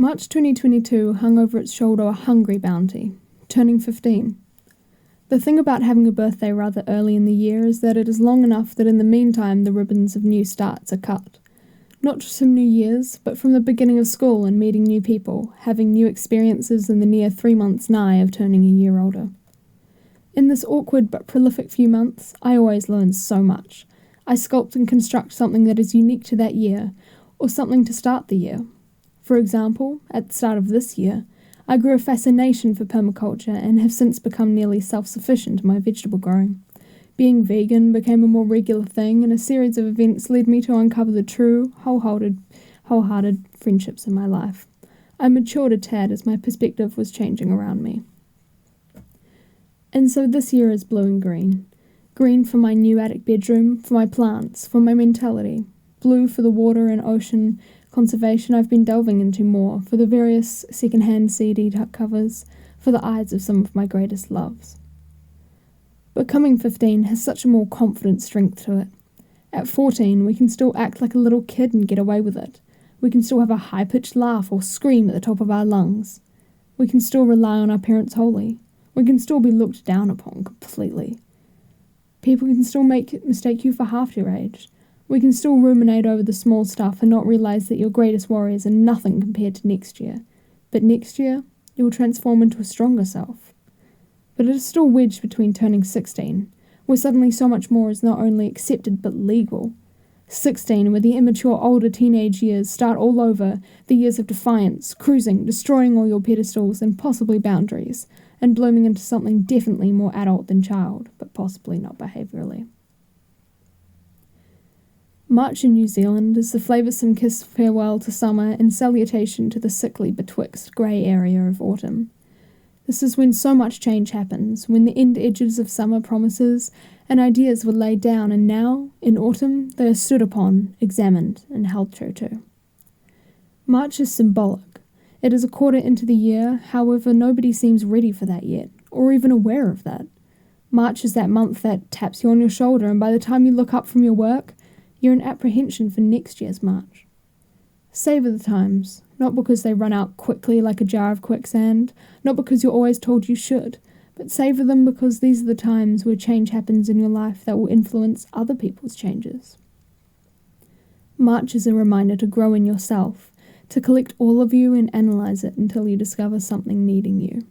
March 2022 hung over its shoulder a hungry bounty, turning 15. The thing about having a birthday rather early in the year is that it is long enough that in the meantime the ribbons of new starts are cut. Not just from New Year's, but from the beginning of school and meeting new people, having new experiences in the near 3 months nigh of turning a year older. In this awkward but prolific few months, I always learn so much. I sculpt and construct something that is unique to that year, or something to start the year. For example, at the start of this year, I grew a fascination for permaculture and have since become nearly self-sufficient in my vegetable growing. Being vegan became a more regular thing, and a series of events led me to uncover the true, wholehearted friendships in my life. I matured a tad as my perspective was changing around me. And so this year is blue and green. Green for my new attic bedroom, for my plants, for my mentality. Blue for the water and ocean conservation I've been delving into more, for the various second-hand CD covers, for the eyes of some of my greatest loves. Becoming 15 has such a more confident strength to it. At 14, we can still act like a little kid and get away with it. We can still have a high-pitched laugh or scream at the top of our lungs. We can still rely on our parents wholly. We can still be looked down upon completely. People can still mistake you for half your age. We can still ruminate over the small stuff and not realize that your greatest worries are nothing compared to next year. But next year, you will transform into a stronger self. But it is still wedged between turning 16, where suddenly so much more is not only accepted but legal. 16, where the immature older teenage years start all over, the years of defiance, cruising, destroying all your pedestals and possibly boundaries, and blooming into something definitely more adult than child, but possibly not behaviourally. March in New Zealand is the flavoursome kiss farewell to summer and salutation to the sickly betwixt grey area of autumn. This is when so much change happens, when the end edges of summer promises and ideas were laid down, and now, in autumn, they are stood upon, examined, and held true to. March is symbolic. It is a quarter into the year, however nobody seems ready for that yet, or even aware of that. March is that month that taps you on your shoulder, and by the time you look up from your work, you're in apprehension for next year's March. Savour the times, not because they run out quickly like a jar of quicksand, not because you're always told you should, but savour them because these are the times where change happens in your life that will influence other people's changes. March is a reminder to grow in yourself, to collect all of you and analyse it until you discover something needing you.